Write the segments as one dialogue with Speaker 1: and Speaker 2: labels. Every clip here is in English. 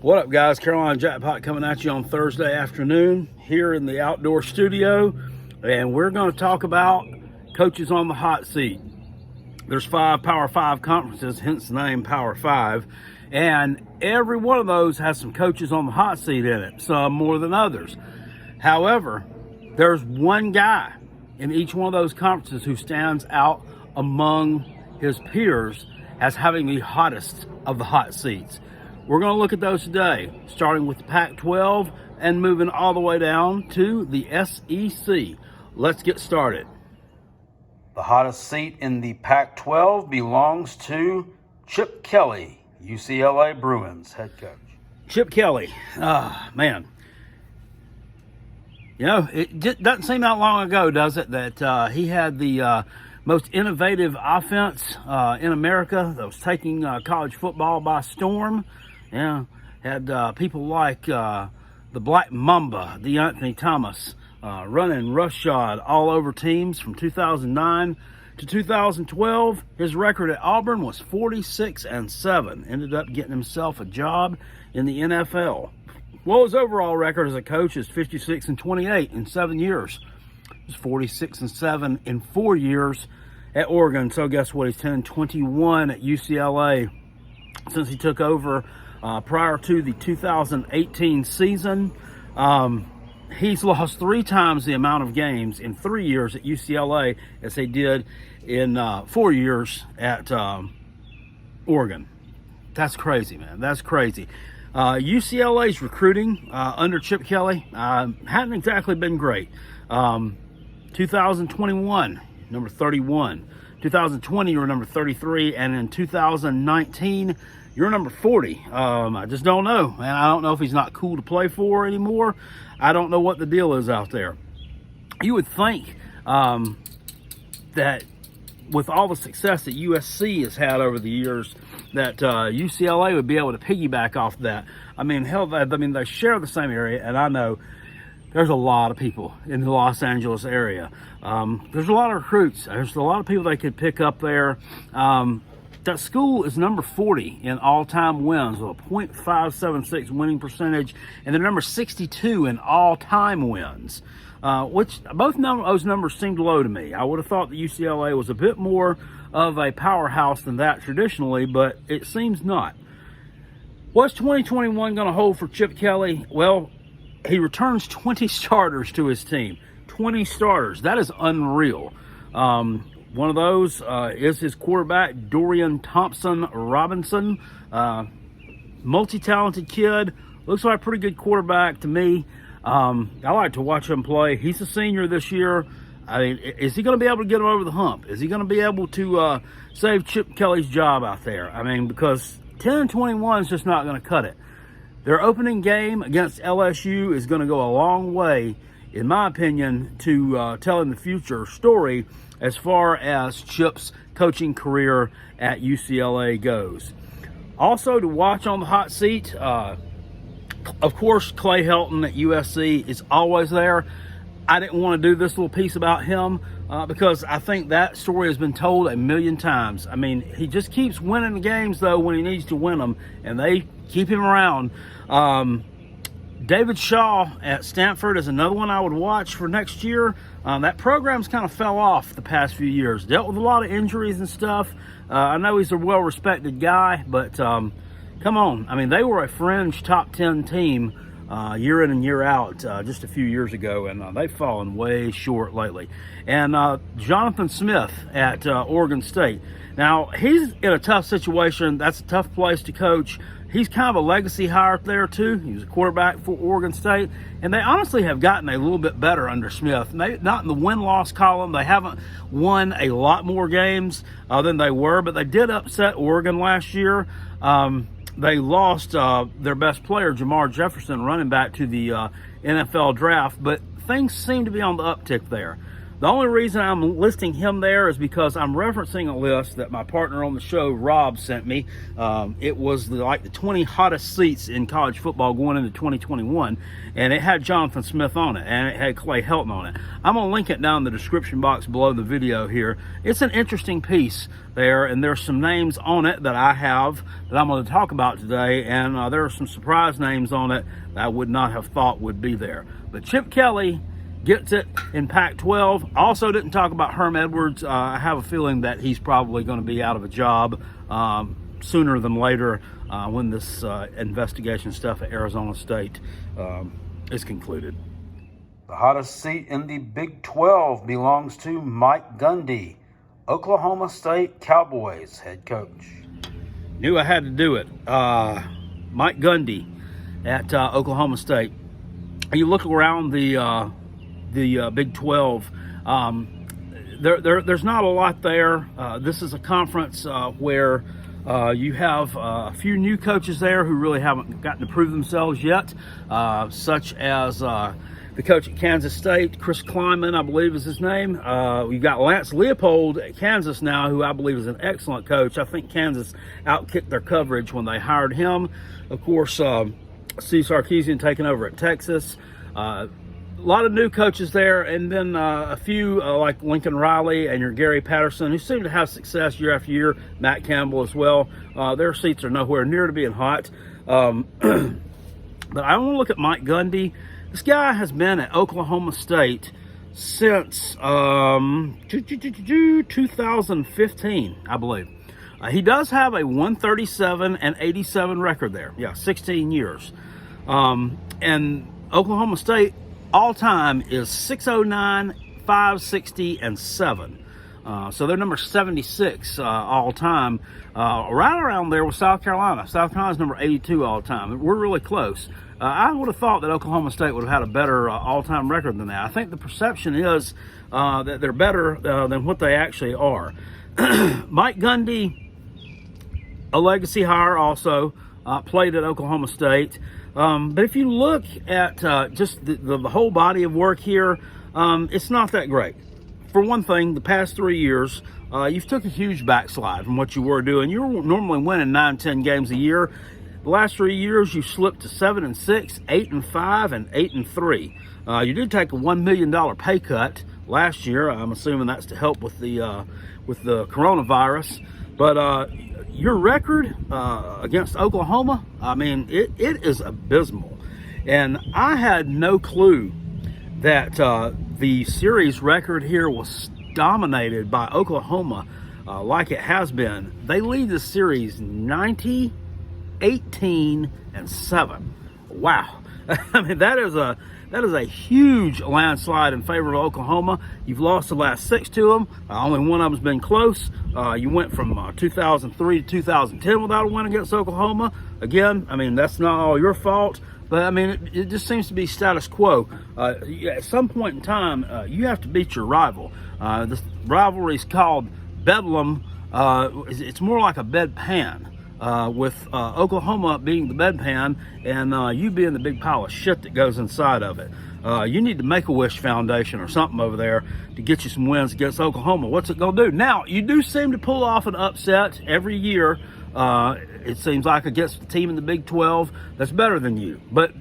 Speaker 1: What up, guys? Carolina Jackpot coming at you on Thursday afternoon here in the outdoor studio, and we're going to talk about coaches on the hot seat. There's 5 Power 5 conferences, hence the name Power 5, and every one of those has some coaches on the hot seat in it, some more than others. However, there's one guy in each one of those conferences who stands out among his peers as having the hottest of the hot seats. We're going to look at those today, starting with the Pac-12 and moving all the way down to the SEC. Let's get started. The hottest seat in the Pac-12 belongs to Chip Kelly, UCLA Bruins head coach. Chip Kelly, man. You know, it doesn't seem that long ago, does it, that he had the most innovative offense in America that was taking college football by storm. Yeah, had people like the Black Mamba, DeAnthony Thomas, running roughshod all over teams from 2009 to 2012. His record at Auburn was 46-7. Ended up getting himself a job in the NFL. Well, his overall record as a coach is 56-28 in 7 years. He's 46-7 in 4 years at Oregon. So guess what? He's 10-21 at UCLA since he took over prior to the 2018 season. He's lost 3 times the amount of games in 3 years at UCLA as they did in 4 years at Oregon. That's crazy, man. That's crazy. UCLA's recruiting under Chip Kelly hadn't exactly been great. 2021, number 31. 2020, you were number 33. And in 2019, you're number 40. I just don't know, man. I don't know if he's not cool to play for anymore. I don't know what the deal is out there. You would think that with all the success that USC has had over the years, that UCLA would be able to piggyback off that. I mean, hell, they share the same area, and I know there's a lot of people in the Los Angeles area. There's a lot of recruits. There's a lot of people they could pick up there. That school is number 40 in all-time wins with a .576 winning percentage, and they're number 62 in all-time wins, which both those numbers seemed low to me. I would have thought that UCLA was a bit more of a powerhouse than that traditionally, but it seems not. What's 2021 going to hold for Chip Kelly? Well, he returns 20 starters to his team. 20 starters. That is unreal. One of those is his quarterback, Dorian Thompson-Robinson. Multi-talented kid. Looks like a pretty good quarterback to me. I like to watch him play. He's a senior this year. I mean, is he going to be able to get him over the hump? Is he going to be able to save Chip Kelly's job out there? I mean, because 10-21 is just not going to cut it. Their opening game against LSU is going to go a long way, in my opinion, to telling the future story as far as Chip's coaching career at UCLA goes. Also to watch on the hot seat, of course, Clay Helton at USC is always there. I didn't want to do this little piece about him because I think that story has been told a million times. I mean, he just keeps winning the games, though, when he needs to win them, and they keep him around. David Shaw at Stanford is another one I would watch for next year. That program's kind of fell off the past few years. Dealt with a lot of injuries and stuff. I know he's a well-respected guy, but come on. I mean, they were a fringe top 10 team year in and year out just a few years ago, and they've fallen way short lately. And Jonathan Smith at Oregon State. Now, he's in a tough situation. That's a tough place to coach. He's kind of a legacy hire there, too. He was a quarterback for Oregon State. And they honestly have gotten a little bit better under Smith. Not in the win-loss column. They haven't won a lot more games than they were, but they did upset Oregon last year. They lost their best player, Jamar Jefferson, running back to the NFL draft, but things seem to be on the uptick there. The only reason I'm listing him there is because I'm referencing a list that my partner on the show, Rob, sent me. It was like the 20 hottest seats in college football going into 2021, and it had Jonathan Smith on it, and it had Clay Helton on it. I'm going to link it down in the description box below the video here. It's an interesting piece there, and there's some names on it that I have that I'm going to talk about today, and there are some surprise names on it that I would not have thought would be there. But Chip Kelly gets it in Pac-12. Also didn't talk about Herm Edwards. I have a feeling that he's probably going to be out of a job sooner than later when this investigation stuff at Arizona State is concluded. The hottest seat in the Big 12 belongs to Mike Gundy, Oklahoma State Cowboys head coach. Knew I had to do it. Mike Gundy at Oklahoma State. You look around the Big 12, there's not a lot there. This is a conference where you have a few new coaches there who really haven't gotten to prove themselves yet, such as the coach at Kansas State, Chris Klieman, I believe is his name. We've got Lance Leopold at Kansas now, who I believe is an excellent coach. I think Kansas outkicked their coverage when they hired him. Of course, Steve Sarkisian taking over at Texas. A lot of new coaches there, and then a few like Lincoln Riley and your Gary Patterson, who seem to have success year after year. Matt Campbell as well. Their seats are nowhere near to being hot. But I want to look at Mike Gundy. This guy has been at Oklahoma State since 2015, I believe. He does have a 137-87 record there. Yeah, 16 years. And Oklahoma State all-time is 609, 560, and 7. So they're number 76 all-time. Right around there with South Carolina. South Carolina's number 82 all-time. We're really close. I would have thought that Oklahoma State would have had a better all-time record than that. I think the perception is that they're better than what they actually are. Mike Gundy, a legacy hire also, played at Oklahoma State. But if you look at just the whole body of work here, it's not that great. For one thing, the past 3 years, you've took a huge backslide from what you were doing. You were normally winning 9-10 games a year. The last 3 years, you slipped to 7-6, 8-5, and 8-3. You did take a $1 million pay cut last year. I'm assuming that's to help with the coronavirus. But your record against Oklahoma, I mean, it is abysmal. And I had no clue that the series record here was dominated by Oklahoma like it has been. They lead the series 90, 18, and 7. Wow. I mean, that is a huge landslide in favor of Oklahoma. You've lost the last 6 to them. Only one of them's been close. You went from 2003 to 2010 without a win against Oklahoma. Again, I mean, that's not all your fault. But, I mean, it just seems to be status quo. At some point in time, you have to beat your rival. This rivalry is called Bedlam. It's more like a bedpan. With Oklahoma being the bedpan and you being the big pile of shit that goes inside of it. You need the Make-A-Wish Foundation or something over there to get you some wins against Oklahoma. What's it going to do? Now, you do seem to pull off an upset every year, it seems like, against the team in the Big 12 that's better than you. But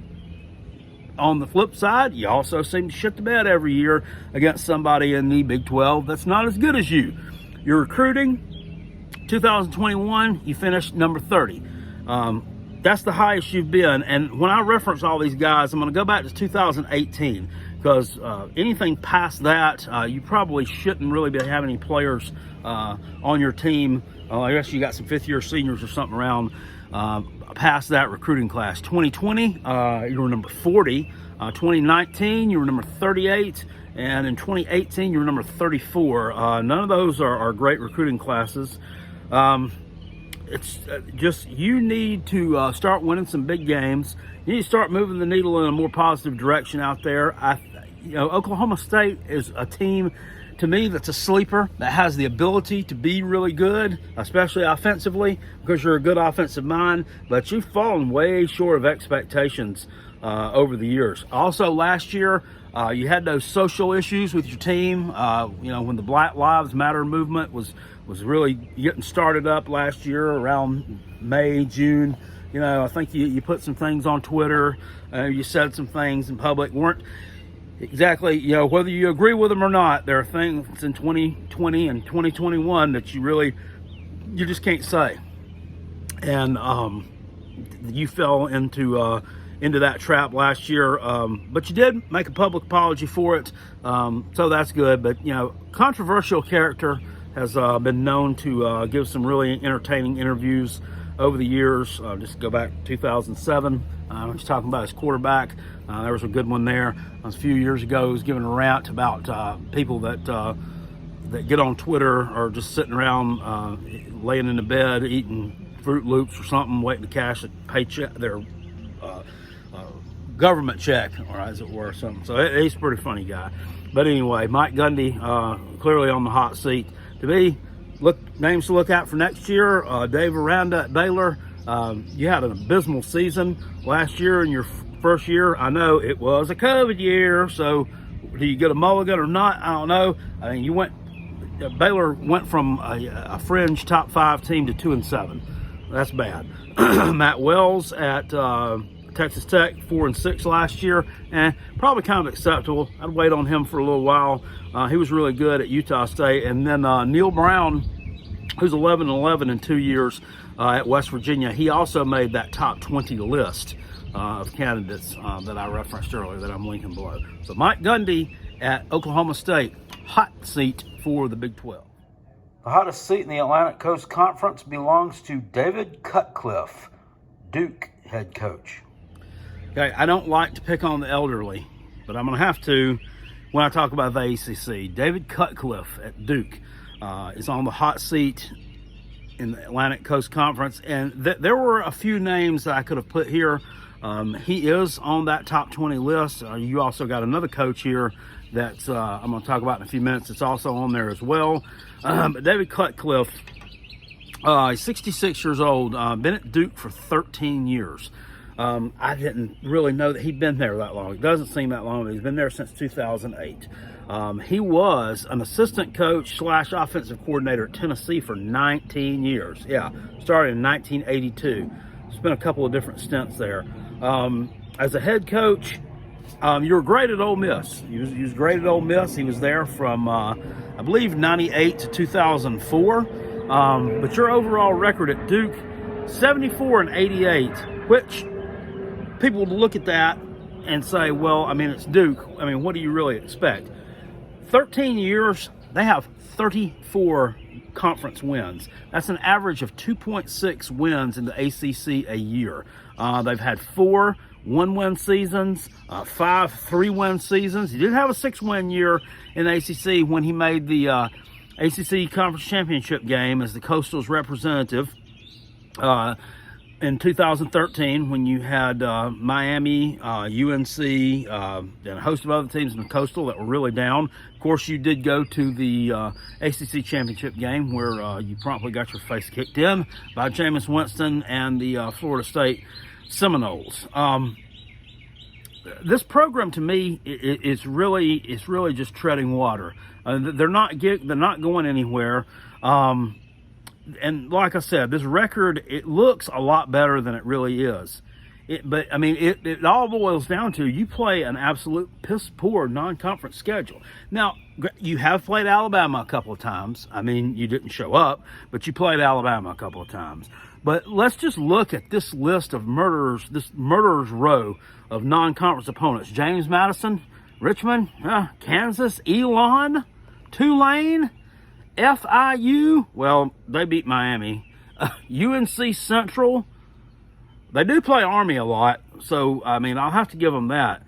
Speaker 1: on the flip side, you also seem to shit the bed every year against somebody in the Big 12 that's not as good as you. You're recruiting. 2021, you finished number 30. That's the highest you've been. And when I reference all these guys, I'm going to go back to 2018 because anything past that, you probably shouldn't really be having any players on your team. I guess you got some fifth-year seniors or something around past that recruiting class. 2020, you were number 40. 2019, you were number 38. And in 2018, you were number 34. None of those are great recruiting classes. It's just you need to start winning some big games. You need to start moving the needle in a more positive direction out there. Oklahoma State is a team, to me, that's a sleeper, that has the ability to be really good, especially offensively, because you're a good offensive mind, but you've fallen way short of expectations over the years. Also, last year, You had those social issues with your team. When the Black Lives Matter movement was really getting started up last year around May, June. I think you put some things on Twitter. You said some things in public weren't exactly, whether you agree with them or not. There are things in 2020 and 2021 that you just can't say. And you fell into that trap last year, but you did make a public apology for it, so that's good. But controversial character has been known to give some really entertaining interviews over the years. Just go back to 2007. He's talking about his quarterback. There was a good one there. A few years ago, he was giving a rant about people that get on Twitter or just sitting around laying in the bed eating Fruit Loops or something, waiting to cash a paycheck, their government check, or as it were, something. So he's a pretty funny guy. But anyway, Mike Gundy clearly on the hot seat. To me, names to look out for next year. Dave Aranda at Baylor. You had an abysmal season last year in your first year. I know it was a COVID year, so do you get a mulligan or not? I don't know. I mean, Baylor went from a fringe top 5 team to 2-7. That's bad. Matt Wells at Texas Tech, 4-6 last year, and probably kind of acceptable. I'd wait on him for a little while. He was really good at Utah State. And then Neil Brown, who's 11-11 in 2 years at West Virginia. He also made that top 20 list of candidates that I referenced earlier that I'm linking below. So Mike Gundy at Oklahoma State, hot seat for the Big 12. The hottest seat in the Atlantic Coast Conference belongs to David Cutcliffe, Duke head coach. Okay, I don't like to pick on the elderly, but I'm going to have to when I talk about the ACC. David Cutcliffe at Duke is on the hot seat in the Atlantic Coast Conference, and there were a few names that I could have put here. He is on that top 20 list. You also got another coach here that I'm going to talk about in a few minutes. It's also on there as well. But David Cutcliffe, he's 66 years old, been at Duke for 13 years. I didn't really know that he'd been there that long. It doesn't seem that long, but he's been there since 2008. He was an assistant coach / offensive coordinator at Tennessee for 19 years. Yeah, started in 1982. Spent a couple of different stints there. As a head coach, you were great at Ole Miss. He was great at Ole Miss. He was there from, I believe, 98 to 2004. But your overall record at Duke, 74-88, which people would look at that and say, well, I mean, it's Duke. I mean, what do you really expect? 13 years, they have 34 conference wins. That's an average of 2.6 wins in the ACC a year. They've had 4 1-win seasons, 5 3-win seasons. He did have a 6-win year in the ACC when he made the ACC Conference Championship game as the Coastal's representative in 2013, when you had Miami, UNC, and a host of other teams in the Coastal that were really down. Of course, you did go to the ACC Championship game where you promptly got your face kicked in by Jameis Winston and the Florida State Seminoles. This program, to me, is really just treading water. They're not going anywhere. And like I said, this record, it looks a lot better than it really is. But I mean, it all boils down to you play an absolute piss poor non-conference schedule. Now, you have played Alabama a couple of times. I mean, you didn't show up, but you played Alabama a couple of times. But let's just look at this list of murderers, this murderer's row of non-conference opponents. James Madison, Richmond, Kansas, Elon, Tulane, FIU, well, they beat Miami. UNC Central, they do play Army a lot, so, I mean, I'll have to give them that.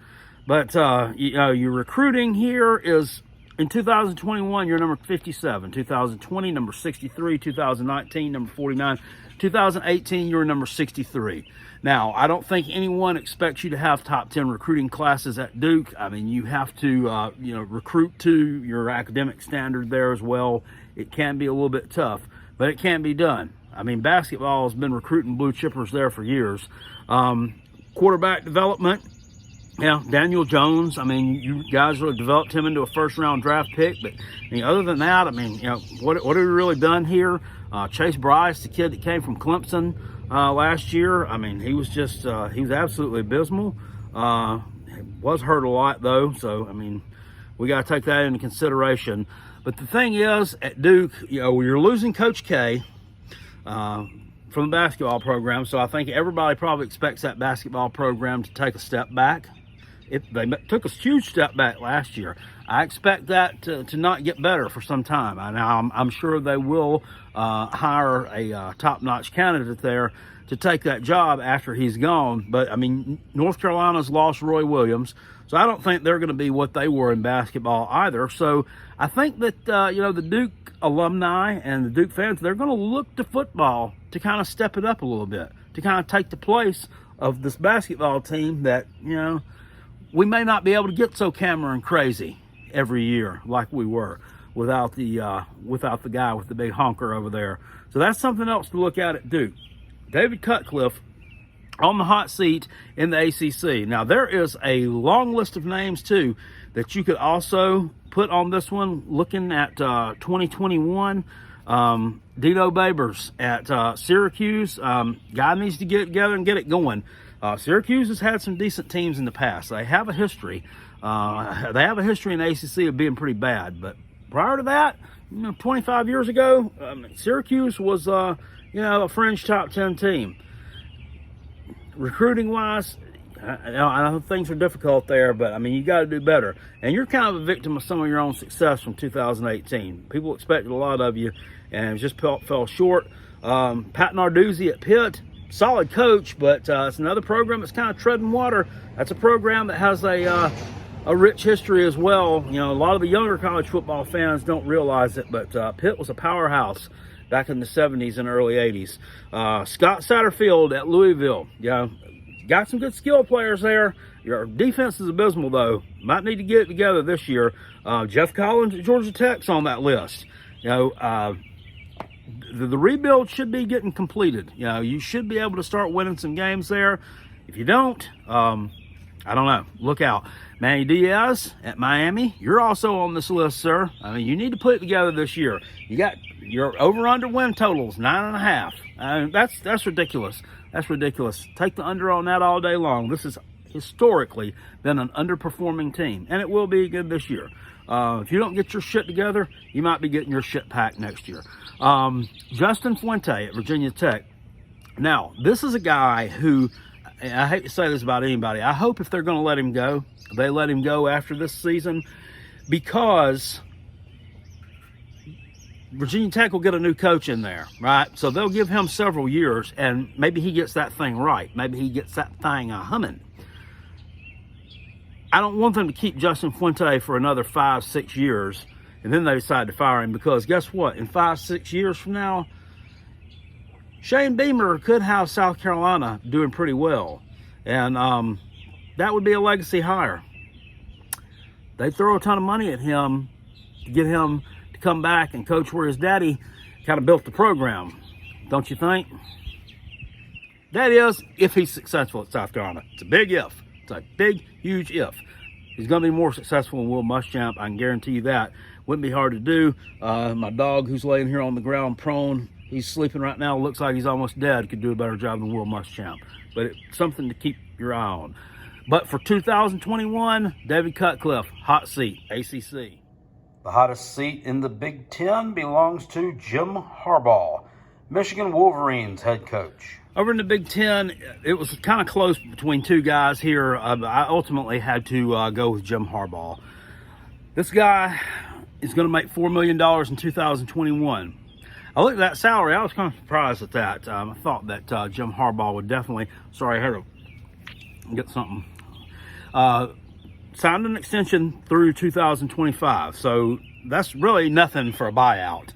Speaker 1: But, your recruiting here is, in 2021, you're number 57. 2020, number 63. 2019, number 49. 2018, you're number 63. Now, I don't think anyone expects you to have top 10 recruiting classes at Duke. I mean, you have to, recruit to your academic standard there as well. It can be a little bit tough, but it can be done. I mean, basketball has been recruiting blue chippers there for years. Quarterback development, Yeah, Daniel Jones. I mean, you guys really developed him into a first-round draft pick. But other than that, I mean, what have we really done here? Chase Bryce, the kid that came from Clemson last year. I mean, he was just he was absolutely abysmal. Was hurt a lot though, so I mean, we got to take that into consideration. But the thing is, at Duke, you're losing Coach K from the basketball program, so I think everybody probably expects that basketball program to take a step back. They took a huge step back last year. I expect that to not get better for some time. I'm sure they will hire a top-notch candidate there to take that job after he's gone. But, I mean, North Carolina's lost Roy Williams, so I don't think they're going to be what they were in basketball either. So I think that, the Duke alumni and the Duke fans, they're going to look to football to kind of step it up a little bit, to kind of take the place of this basketball team that, we may not be able to get so Cameron crazy every year like we were without the guy with the big honker over there. So that's something else to look at Duke. David Cutcliffe on the hot seat in the ACC. Now, there is a long list of names, too, that you could also put on this one, looking at 2021. Dino Babers at Syracuse. Guy needs to get together and get it going. Syracuse has had some decent teams in the past. They have a history. They have a history in the ACC of being pretty bad. But prior to that, 25 years ago, Syracuse was, a fringe top 10 team. Recruiting-wise, I know things are difficult there, but, you got to do better. And you're kind of a victim of some of your own success from 2018. People expected a lot of you, and it just fell short. Pat Narduzzi at Pitt, solid coach, but it's another program that's kind of treading water. That's a program that has a rich history as well. A lot of the younger college football fans don't realize it, but Pitt was a powerhouse back in the 70s and early 80s. Scott Satterfield at Louisville. Got some good skill players there. Your defense is abysmal, though. Might need to get it together this year. Jeff Collins at Georgia Tech's on that list. The rebuild should be getting completed. You should be able to start winning some games there. If you don't, I don't know. Look out. Manny Diaz at Miami, you're also on this list, sir. You need to put it together this year. You got your over-under win totals, 9.5. That's ridiculous. That's ridiculous. Take the under on that all day long. This has historically been an underperforming team, and it will be again this year. If you don't get your shit together, you might be getting your shit packed next year. Justin Fuente at Virginia Tech. Now, this is a guy who, I hate to say this about anybody, I hope if they're going to let him go, they let him go after this season, because Virginia Tech will get a new coach in there, right? So they'll give him several years, and maybe he gets that thing right. Maybe he gets that thing humming. I don't want them to keep Justin Fuente for another 5-6 years, and then they decide to fire him, because guess what? In 5-6 years from now, Shane Beamer could have South Carolina doing pretty well, and that would be a legacy hire. They throw a ton of money at him to get him to come back and coach where his daddy kind of built the program, don't you think? That is, if he's successful at South Carolina. It's a big if. It's a big, huge if. He's going to be more successful than Will Muschamp. I can guarantee you that. Wouldn't be hard to do. My dog, who's laying here on the ground prone, he's sleeping right now. Looks like he's almost dead. Could do a better job than Will Muschamp. But it's something to keep your eye on. But for 2021, David Cutcliffe, hot seat, ACC. The hottest seat in the Big Ten belongs to Jim Harbaugh, Michigan Wolverines head coach. Over in the Big Ten, it was kind of close between two guys here. I ultimately had to go with Jim Harbaugh. This guy is going to make $4 million in 2021. I looked at that salary. I was kind of surprised at that. I thought that Jim Harbaugh would definitely, sorry, I had to get something. Signed an extension through 2025. So that's really nothing for a buyout.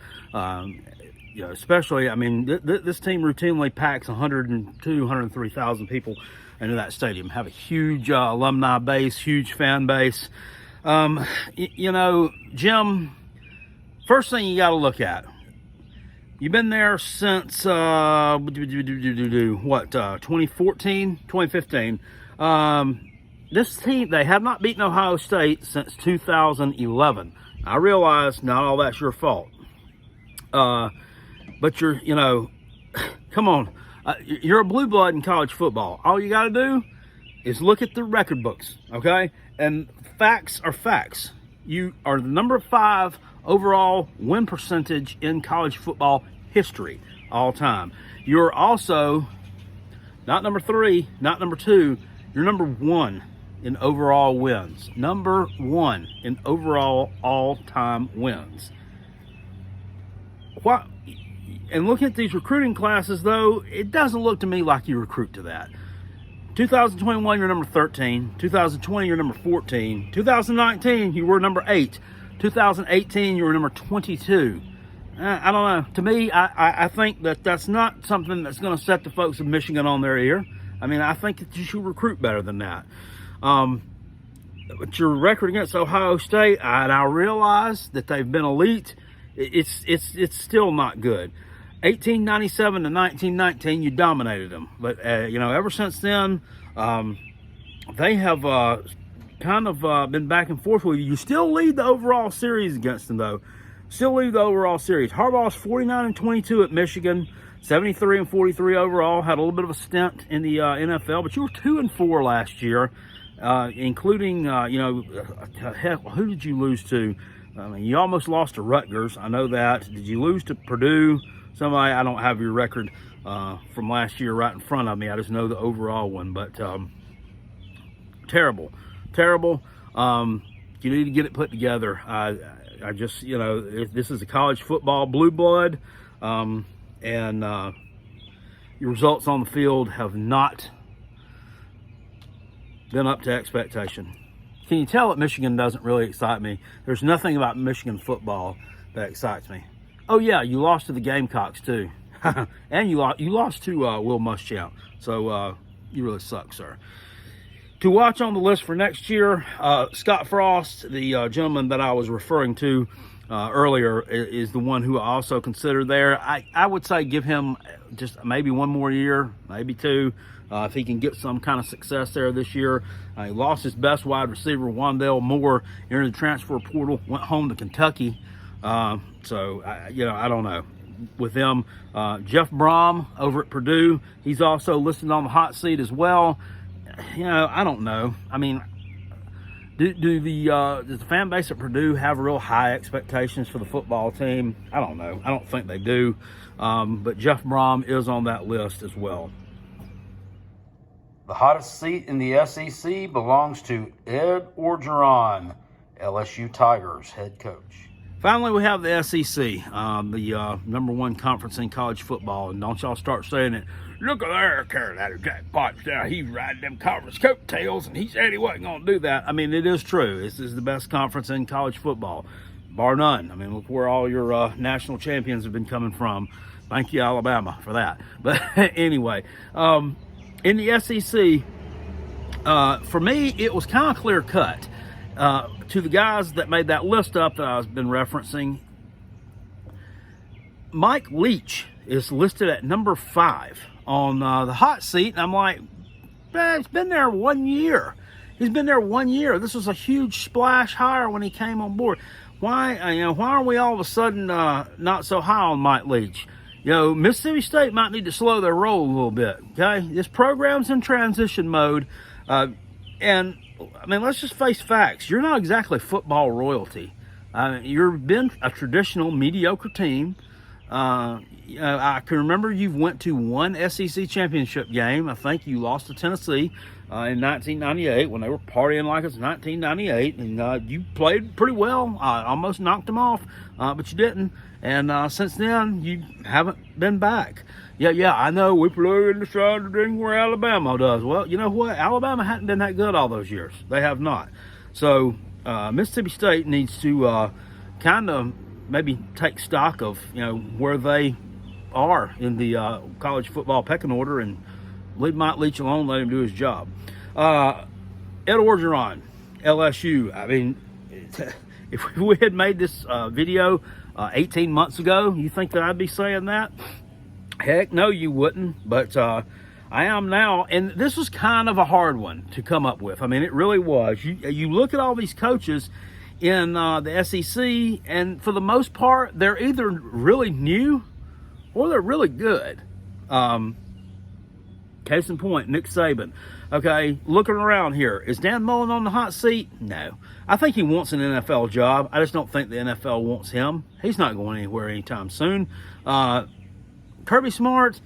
Speaker 1: Especially, this team routinely packs 102,000, 103,000 people into that stadium. Have a huge alumni base, huge fan base. Jim, first thing you got to look at, you've been there since, 2014, 2015. this team, they have not beaten Ohio State since 2011. I realize not all that's your fault. But come on. You're a blue blood in college football. All you got to do is look at the record books, okay? And facts are facts. You are the number 5 overall win percentage in college football history all time. You're also not number 3, not number 2. You're number 1 in overall wins. Number 1 in overall all-time wins. What? And looking at these recruiting classes, though, it doesn't look to me like you recruit to that. 2021, you're number 13. 2020, you're number 14. 2019, you were number 8. 2018, you were number 22. I don't know. To me, I think that that's not something that's going to set the folks of Michigan on their ear. I mean, I think that you should recruit better than that. But your record against Ohio State, and I realize that they've been elite. It's still not good. 1897 to 1919, you dominated them. But, ever since then, they have kind of been back and forth with you. You still lead the overall series against them, though. Still lead the overall series. Harbaugh's 49-22 at Michigan, 73-43 overall. Had a little bit of a stint in the NFL, but you were 2-4 last year, including, heck, who did you lose to? I mean, you almost lost to Rutgers. I know that. Did you lose to Purdue? Somebody, I don't have your record from last year right in front of me. I just know the overall one. But terrible. You need to get it put together. I just, this is a college football blue blood. And your results on the field have not been up to expectation. Can you tell that Michigan doesn't really excite me? There's nothing about Michigan football that excites me. Oh yeah, you lost to the Gamecocks too, and you lost to Will Muschamp. So you really suck, sir. To watch on the list for next year, Scott Frost, the gentleman that I was referring to earlier, is the one who I also consider there. I would say give him just maybe one more year, maybe 2. If he can get some kind of success there this year. He lost his best wide receiver, Wandale Moore, entered the transfer portal, went home to Kentucky. So I don't know. With them, Jeff Brom over at Purdue, he's also listed on the hot seat as well. I don't know. I mean, does the fan base at Purdue have real high expectations for the football team? I don't know. I don't think they do. But Jeff Brom is on that list as well. The hottest seat in the SEC belongs to Ed Orgeron, LSU Tigers head coach. Finally, we have the SEC, the number 1 conference in college football. And don't y'all start saying it. Look at there, Carolina Jackpot. He's riding them conference coattails, and he said he wasn't going to do that. I mean, it is true. This is the best conference in college football, bar none. I mean, look where all your national champions have been coming from. Thank you, Alabama, for that. But anyway, in the SEC, for me, it was kind of clear cut. To the guys that made that list up that I've been referencing, Mike Leach is listed at number 5 on the hot seat. And I'm like, it's been there 1 year. He's been there 1 year. This was a huge splash hire when he came on board. Why are we all of a sudden not so high on Mike Leach? Mississippi State might need to slow their roll a little bit, okay? This program's in transition mode. And, I mean, let's just face facts. You're not exactly football royalty. You've been a traditional mediocre team. I can remember you went to one SEC championship game. I think you lost to Tennessee in 1998 when they were partying like it's 1998. And you played pretty well. Almost knocked them off, but you didn't. And since then, you haven't been back. Yeah, I know we play in the side of the ring where Alabama does. Well, you know what? Alabama hadn't been that good all those years. They have not. So Mississippi State needs to kind of maybe take stock of where they are in the college football pecking order and leave Mike Leach alone, let him do his job. Ed Orgeron, LSU. I mean, if we had made this video 18 months ago, you think that I'd be saying that? Heck no, you wouldn't. But I am now, and this was kind of a hard one to come up with. I mean, it really was. You look at all these coaches in the SEC, and for the most part, they're either really new or they're really good. Case in point, Nick Saban. Okay, looking around here, is Dan Mullen on the hot seat? No. I think he wants an NFL job. I just don't think the NFL wants him. He's not going anywhere anytime soon. Kirby Smart,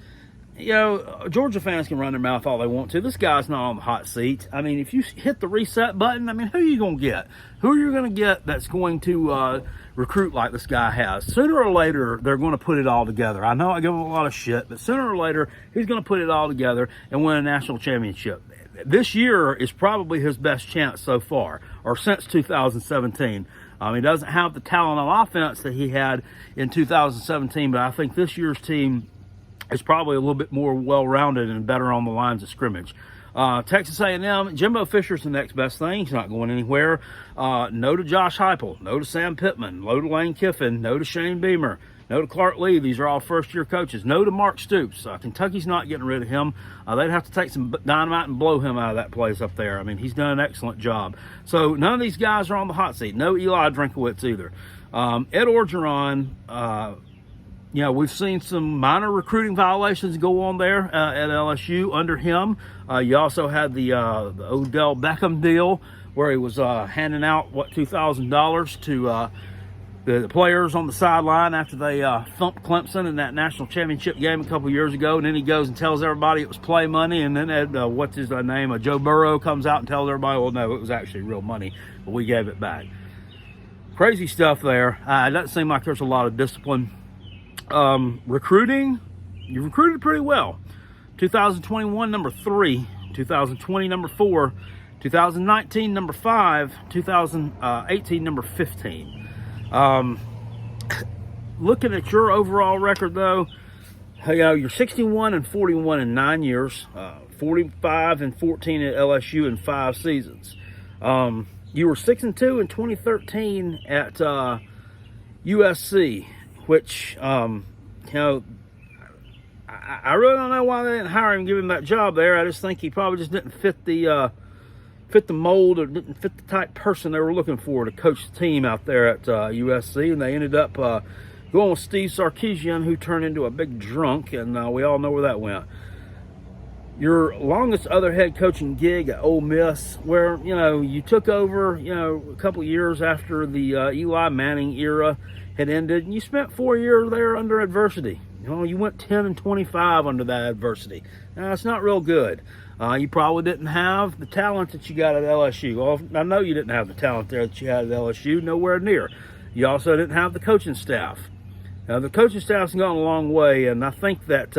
Speaker 1: Georgia fans can run their mouth all they want to. This guy's not on the hot seat. I mean, if you hit the reset button, I mean, who are you going to get? Who are you going to get that's going to recruit like this guy has? Sooner or later, they're going to put it all together. I know I give him a lot of shit, but sooner or later, he's going to put it all together and win a national championship. This year is probably his best chance so far, or since 2017. He doesn't have the talent on offense that he had in 2017, but I think this year's team is probably a little bit more well-rounded and better on the lines of scrimmage. Texas A&M, Jimbo Fisher's the next best thing. He's not going anywhere. No to Josh Heupel. No to Sam Pittman. No to Lane Kiffin. No to Shane Beamer. No to Clark Lee. These are all first-year coaches. No to Mark Stoops. Kentucky's not getting rid of him. They'd have to take some dynamite and blow him out of that place up there. I mean, he's done an excellent job. So none of these guys are on the hot seat. No Eli Drinkowitz either. Ed Orgeron, we've seen some minor recruiting violations go on there at LSU under him. You also had the Odell Beckham deal where he was handing out, $2,000 to the players on the sideline after they thumped Clemson in that national championship game a couple years ago. And then he goes and tells everybody it was play money. And then what's his name? Joe Burrow comes out and tells everybody, well, no, it was actually real money, but we gave it back. Crazy stuff there. It doesn't seem like there's a lot of discipline. Recruiting, you recruited pretty well. 2021, number 3. 2020, number 4. 2019, number 5. 2018, number 15. Looking at your overall record, though, you're 61-41 in 9 years, 45-14 at LSU in 5 seasons. You were 6-2 in 2013 at USC, which I really don't know why they didn't hire him and give him that job there. I just think he probably just didn't fit the mold, or didn't fit the type person they were looking for to coach the team out there at USC, and they ended up going with Steve Sarkisian, who turned into a big drunk, and we all know where that went. Your longest other head coaching gig at Ole Miss, where you took over a couple years after the Eli Manning era had ended, and you spent 4 years there under adversity. You went 10-25 under that adversity. Now, it's not real good. You probably didn't have the talent that you got at LSU. Well, I know you didn't have the talent there that you had at LSU, nowhere near. You also didn't have the coaching staff. Now, the coaching staff's gone a long way, and I think that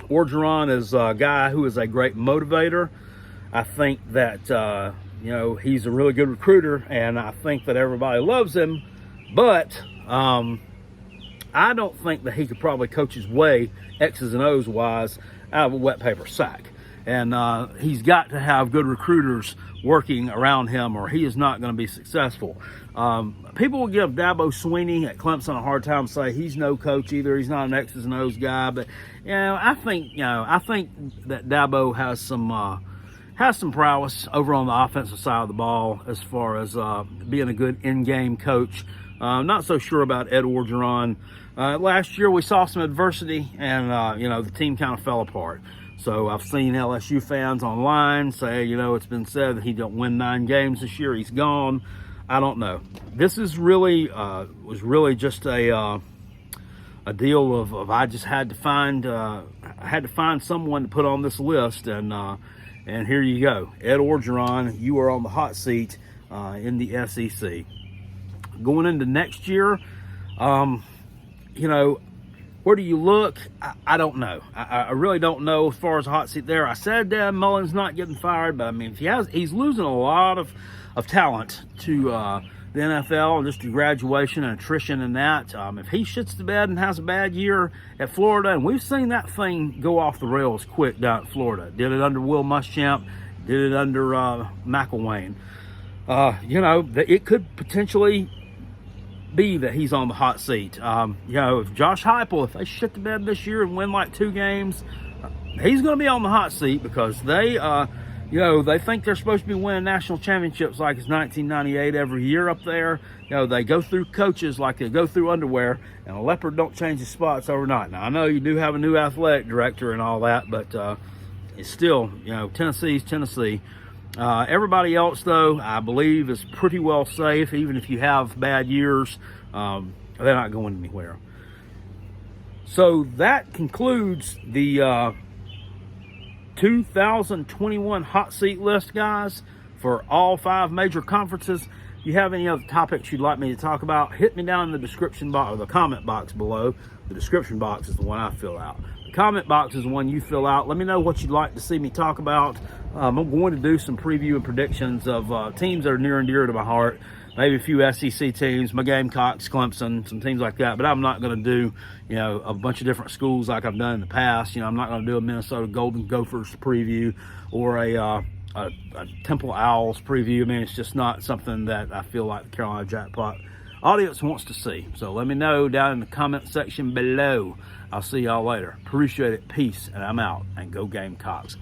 Speaker 1: Orgeron is a guy who is a great motivator. I think that, he's a really good recruiter, and I think that everybody loves him. But I don't think that he could probably coach his way, X's and O's wise, out of a wet paper sack. And he's got to have good recruiters working around him, or he is not going to be successful. People will give Dabo Swinney at Clemson a hard time, say he's no coach either. He's not an X's and O's guy. But I think that Dabo has some prowess over on the offensive side of the ball as far as being a good in-game coach. Not so sure about Ed Orgeron. Last year we saw some adversity, and the team kind of fell apart. So I've seen LSU fans online say, it's been said that he don't win 9 games this year. He's gone. I don't know. This is really was really just a deal of I just had to find someone to put on this list, and here you go, Ed Orgeron. You are on the hot seat in the SEC. Going into next year, where do you look? I don't know. I really don't know as far as a hot seat there. I said Dan Mullen's not getting fired, but I mean, if he's losing a lot of talent to the NFL, and just to graduation and attrition and that. If he shits the bed and has a bad year at Florida, and we've seen that thing go off the rails quick down at Florida. Did it under Will Muschamp, did it under McElwain. It could potentially be that he's on the hot seat. If Josh Heupel, if they shit the bed this year and win like 2 games, he's going to be on the hot seat because they they think they're supposed to be winning national championships like it's 1998 every year up there. They go through coaches like they go through underwear, and a leopard don't change his spots overnight. Now, I know you do have a new athletic director and all that, but it's still, Tennessee's Tennessee. Everybody else, though, I believe is pretty well safe. Even if you have bad years, they're not going anywhere. So that concludes the 2021 hot seat list, guys, for all 5 major conferences. If you have any other topics you'd like me to talk about, hit me down in the description box or the comment box below. The description box is the one I fill out. The comment box is the one you fill out. Let me know what you'd like to see me talk about. I'm going to do some preview and predictions of teams that are near and dear to my heart. Maybe a few SEC teams, my Gamecocks, Clemson, some teams like that. But I'm not going to do, a bunch of different schools like I've done in the past. I'm not going to do a Minnesota Golden Gophers preview or a Temple Owls preview. I mean, it's just not something that I feel like the Carolina Jackpot audience wants to see. So let me know down in the comment section below. I'll see y'all later. Appreciate it. Peace. And I'm out. And go Gamecocks.